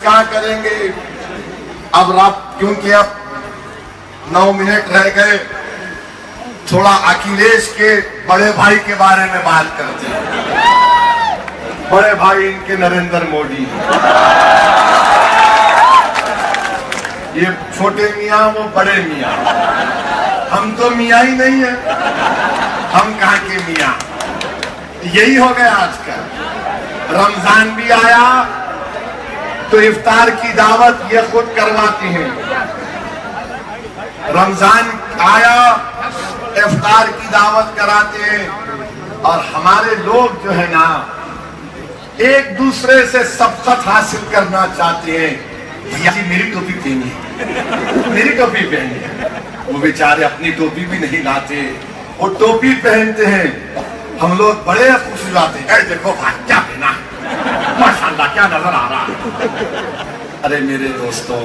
क्या करेंगे। अब रात, क्योंकि अब 9 मिनट रह गए, थोड़ा अखिलेश के बड़े भाई के बारे में बात करते हैं। बड़े भाई इनके नरेंद्र मोदी, ये छोटे मियाँ वो बड़े मियाँ, हम तो मियाँ ही नहीं है, हम कहाँ के मियाँ। यही हो गया आजकल। रमजान भी आया तो इफ्तार की दावत ये खुद करवाती हैं। रमजान आया इफ्तार की दावत कराते हैं। और हमारे लोग जो है ना, एक दूसरे से सबकत हासिल करना चाहते हैं। भैया जी मेरी टोपी पहनी है, मेरी टोपी पहनी है। वो बेचारे अपनी टोपी भी नहीं लाते, वो टोपी पहनते हैं। हम लोग बड़े खुश हो जाते हैं, देखो भाई क्या पहना, माशाल्लाह क्या नजर आ रहा है। अरे मेरे दोस्तों,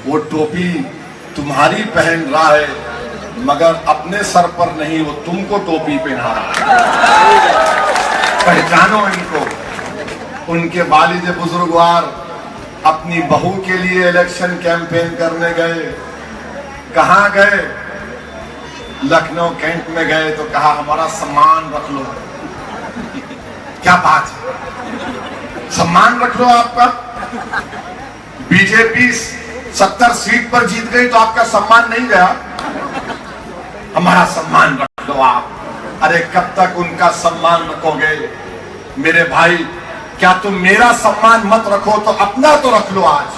वो टोपी तुम्हारी पहन रहा है, मगर अपने सर पर नहीं, वो तुमको टोपी पहना रहा है। पहचानो इनको। उनके वालिद बुजुर्गवार अपनी बहू के लिए इलेक्शन कैंपेन करने गए। कहाँ गए? लखनऊ कैंट में गए तो कहा हमारा सम्मान रख लो। क्या बात है, सम्मान रख लो आपका। बीजेपी 70 सीट पर जीत गई तो आपका सम्मान नहीं गया, हमारा सम्मान रख लो आप। अरे कब तक उनका सम्मान रखोगे मेरे भाई? क्या तुम मेरा सम्मान मत रखो तो अपना तो रख लो। आज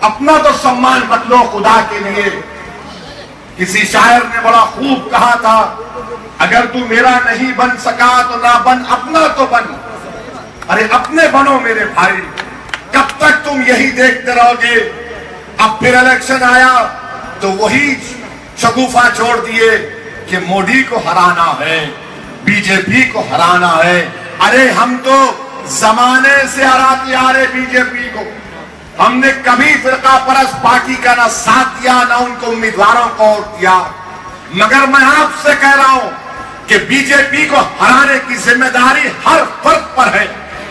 अपना तो सम्मान रख लो खुदा के लिए। किसी शायर ने बड़ा खूब कहा था, अगर तू मेरा नहीं बन सका तो ना बन, अपना तो बन। अरे अपने बनो मेरे भाई। कब तक तुम यही देखते रहोगे? अब फिर इलेक्शन आया तो वही शगुफा छोड़ दिए कि मोदी को हराना है, बीजेपी को हराना है। अरे हम तो जमाने से हराते आ रहे बीजेपी को। हमने कभी फिरका परस्त पार्टी का ना साथ दिया ना उनको उम्मीदवारों को वोट दिया। मगर मैं आपसे कह रहा हूं कि बीजेपी को हराने की जिम्मेदारी हर फर्द पर है।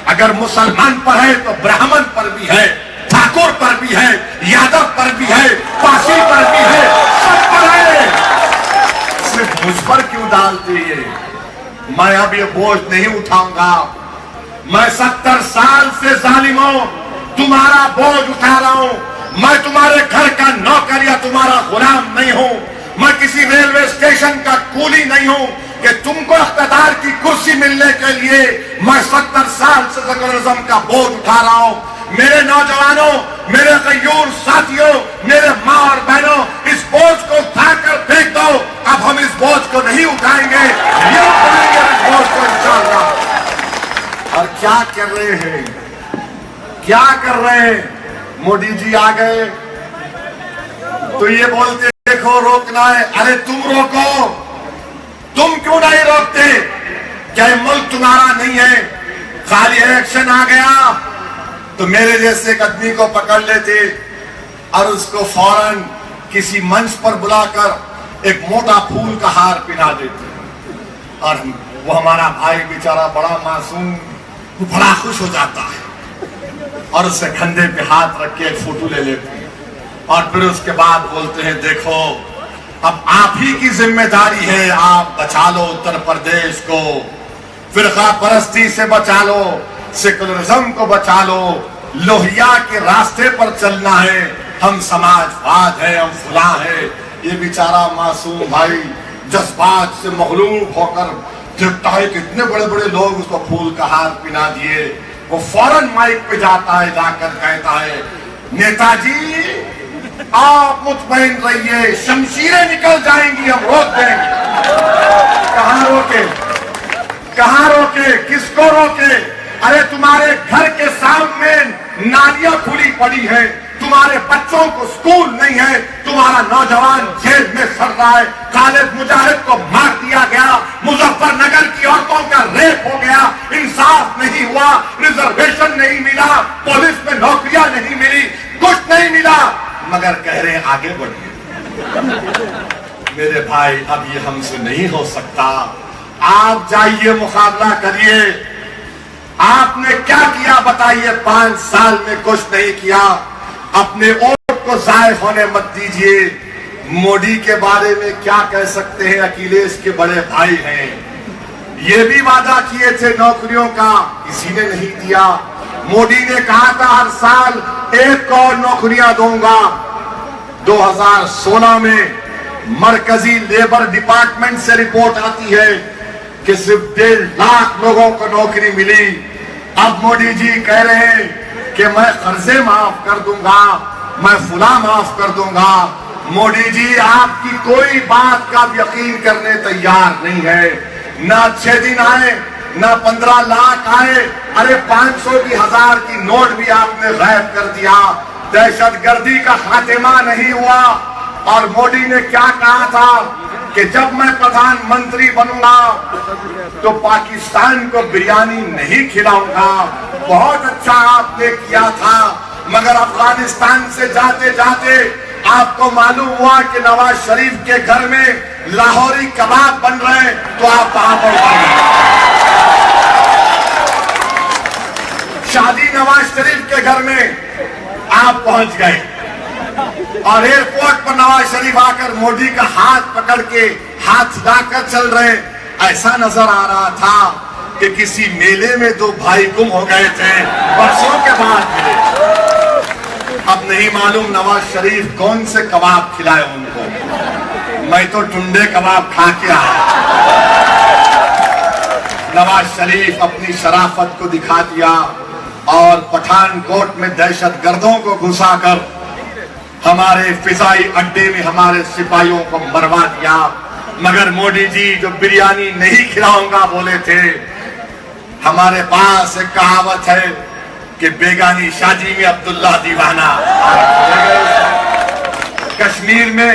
अगर मुसलमान पर है तो ब्राह्मण पर भी है, ठाकुर पर भी है, यादव पर भी है, पासी पर भी है, सब पर है। सिर्फ मुझ पर क्यों डालते ये? मैं अब ये बोझ नहीं उठाऊंगा। मैं 70 साल से जालिमों तुम्हारा बोझ उठा रहा हूं। मैं तुम्हारे घर का नौकर या तुम्हारा गुलाम नहीं हूं। मैं किसी रेलवे स्टेशन का कूली नहीं हूं कि तुमको इख्तियार की कुर्सी मिलने के लिए मैं 70 साल से सेकुलरिज्म का बोझ उठा रहा हूं। मेरे नौजवानों, मेरे गयूर साथियों, मेरे माँ और बहनों, इस बोझ को उठाकर फेंक दो। अब हम इस बोझ को नहीं उठाएंगे, ये उठाएंगे इस बोझ को इंशाअल्लाह। और क्या कर रहे हैं, क्या कर रहे हैं? मोदी जी आ गए तो ये बोलते देखो रोकना है। अरे तुम रोको, तुम क्यों नहीं रोकते? क्या मुल्क तुम्हारा नहीं है? खाली इलेक्शन आ गया तो मेरे जैसे एक आदमी को पकड़ लेते और उसको फौरन किसी मंच पर बुलाकर एक मोटा फूल का हार पहना देते। और वो हमारा भाई बेचारा बड़ा मासूम, वो बड़ा खुश हो जाता है और उससे कंधे पे हाथ रख के एक फोटो ले लेते हैं। और फिर उसके बाद बोलते हैं देखो अब आप ही की जिम्मेदारी है, आप बचा लो उत्तर प्रदेश को, फिरका परस्ती से बचा लो, सेकुलरिज्म को बचा लो, लोहिया के रास्ते पर चलना है, हम समाजवाद है, हम फुला है। ये बेचारा मासूम भाई जज्बात से मगलूब होकर देखता है कितने बड़े बड़े लोग उसको फूल का हार पहना दिए। वो फौरन माइक पे जाता है, जाकर कहता है नेताजी आप मुतमईन रहिए, शमशीरें निकल जाएंगी, हम रोक देंगे। कहां रोके, कहां रोके, किसको रोके? अरे तुम्हारे घर के सामने नालियां खुली पड़ी है, तुम्हारे बच्चों को स्कूल नहीं है, तुम्हारा नौजवान जेल में सड़ रहा है, खालिद मुजाहिद को मार दिया गया, मुजफ्फरनगर की औरतों का रेप हो गया, इंसाफ नहीं हुआ, रिजर्वेशन नहीं मिला, पुलिस में नौकरियां नहीं मिली, कुछ नहीं मिला, मगर कह रहे हैं आगे बढ़िए। मेरे भाई अब ये हमसे नहीं हो सकता। आप जाइए मुकाबला करिए, आपने क्या किया बताइए? 5 साल में कुछ नहीं किया। अपने वोट को जाय होने मत दीजिए। मोदी के बारे में क्या कह सकते हैं? अखिलेश के बड़े भाई हैं। ये भी वादा किए थे नौकरियों का, किसी ने नहीं दिया। मोदी ने कहा था हर साल 1 करोड़ नौकरियां दूंगा। 2016 में मरकजी लेबर डिपार्टमेंट से रिपोर्ट आती है कि सिर्फ 1.5 लाख लोगों को नौकरी मिली। अब मोदी जी कह रहे हैं कि मैं कर्जे माफ कर दूंगा, मैं फुला माफ कर दूंगा। मोदी जी आपकी कोई बात का यकीन करने तैयार नहीं है। ना 6 दिन आए, ना 15 लाख आए। अरे 500 की 1000 की नोट भी आपने गायब कर दिया। दहशतगर्दी का खात्मा नहीं हुआ। और मोदी ने क्या कहा था कि जब मैं प्रधानमंत्री बनूंगा तो पाकिस्तान को बिरयानी नहीं खिलाऊंगा। बहुत अच्छा आपने किया था, मगर अफगानिस्तान से जाते जाते आपको मालूम हुआ कि नवाज शरीफ के घर में लाहौरी कबाब बन रहे हैं, तो आप वहां पर शादी नवाज शरीफ के घर में आप पहुंच गए और एयरपोर्ट पर नवाज शरीफ आकर मोदी का हाथ पकड़ के हाथ हिलाकर चल रहे। ऐसा नजर आ रहा था कि किसी मेले में 2 भाई गुम हो गए थे, वर्षों के बाद मिले। अब नहीं मालूम नवाज शरीफ कौन से कबाब खिलाए उनको। मैं तो टुंडे कबाब खा के आया। नवाज शरीफ अपनी शराफत को दिखा दिया और पठानकोट में दहशतगर्दों को घुसाकर हमारे फिजाई अड्डे में हमारे सिपाहियों को मरवा दिया। मगर मोदी जी जो बिरयानी नहीं खिलाऊंगा बोले थे, हमारे पास एक कहावत है कि बेगानी शादी में अब्दुल्ला दीवाना। कश्मीर में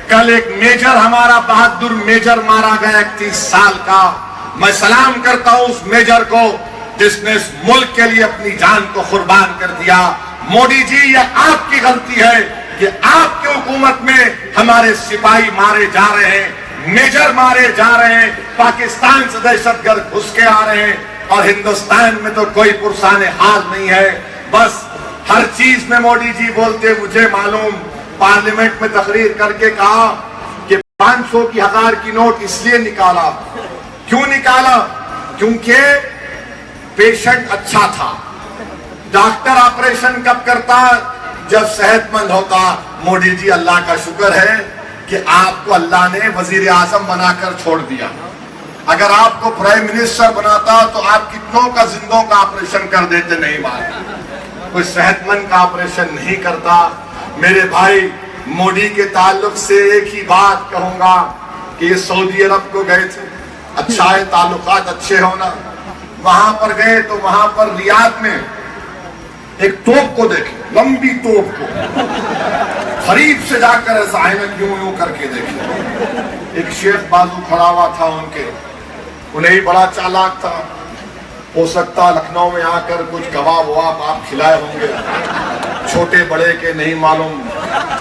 कल एक मेजर, हमारा बहादुर मेजर मारा गया 31 साल का। मैं सलाम करता हूं उस मेजर को जिसने इस मुल्क के लिए अपनी जान को कुर्बान कर दिया। मोदी जी ये आपकी गलती है कि आपकी हुकूमत में हमारे सिपाही मारे जा रहे हैं, मेजर मारे जा रहे हैं, पाकिस्तान से दहशतगर्द घुस के आ रहे हैं और हिंदुस्तान में तो कोई पुरसाने हाल नहीं है। बस हर चीज में मोदी जी बोलते। मुझे मालूम, पार्लियामेंट में तकरीर करके कहा कि 500 की 1000 की नोट इसलिए निकाला। क्यों निकाला? क्योंकि पेशेंट अच्छा था। डॉक्टर ऑपरेशन कब करता? जब सेहतमंद होता। मोदी जी अल्लाह का शुक्र है कि आपको अल्लाह ने वजीर आजम बनाकर छोड़ दिया। अगर आपको प्राइम मिनिस्टर बनाता तो आप कितनों का जिंदों का ऑपरेशन कर देते, नहीं मालूम। कोई सेहतमंद का ऑपरेशन नहीं करता। मेरे भाई, मोदी के ताल्लुक से एक ही बात कहूंगा कि ये सऊदी अरब को गए थे। अच्छा है ताल्लुकात अच्छे होना। वहां पर गए तो वहां पर रियाद में एक तोप को देखे, लंबी तोप को करीब से जाकर ऐसा ऐनक यूं यूं करके देखे। एक शेख बाजू खड़ा हुआ था उनके, उन्हें ही बड़ा चालाक था। हो सकता लखनऊ में आकर कुछ कबाब वबाब आप खिलाए होंगे, छोटे बड़े के नहीं मालूम।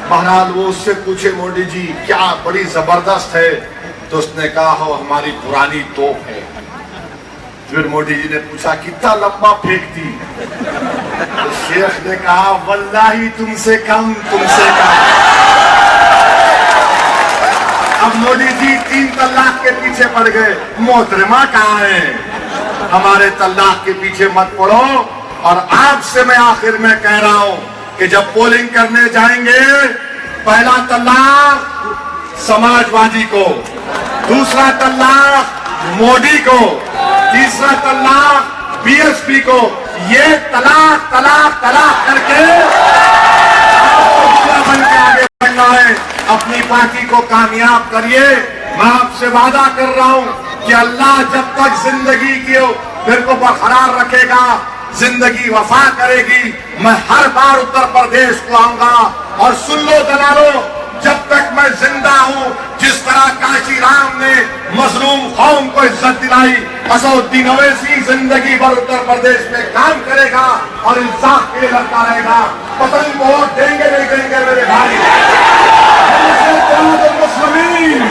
बहरहाल वो उससे पूछे, मोदी जी क्या बड़ी जबरदस्त है? तो उसने कहा, हो हमारी पुरानी तोप है। फिर मोदी जी ने पूछा, कितना लंबा फेंकती? तो शेख ने कहा, वल्लाही तुमसे कम, तुमसे कम। अब मोदी जी 3 तलाक के पीछे पड़ गए। मोहतरमा कहाँ है? हमारे तलाक के पीछे मत पड़ो। और आपसे मैं आखिर में कह रहा हूं कि जब पोलिंग करने जाएंगे, पहला तलाक समाजवादी को, दूसरा तलाक मोदी को, तीसरा तलाक बीएसपी को। ये तलाक तलाक तलाक करके बन के आगे बढ़ना है। अपनी पार्टी को कामयाब करिए। मैं आपसे वादा कर रहा हूं कि अल्लाह जब तक जिंदगी की मेरे को बरकरार रखेगा, जिंदगी वफा करेगी, मैं हर बार उत्तर प्रदेश को आऊंगा। और सुन लो दलालो, जब तक मैं जिंदा हूं, जिस तरह काशी राम ने मजलूम कौम को इज्जत दिलाई, असदुद्दीन ओवैसी जिंदगी भर उत्तर प्रदेश में काम करेगा और इंसाफ के लिए लड़ता रहेगा। पतंग वोट देंगे नहीं देंगे मेरे भाई। मुस्लिम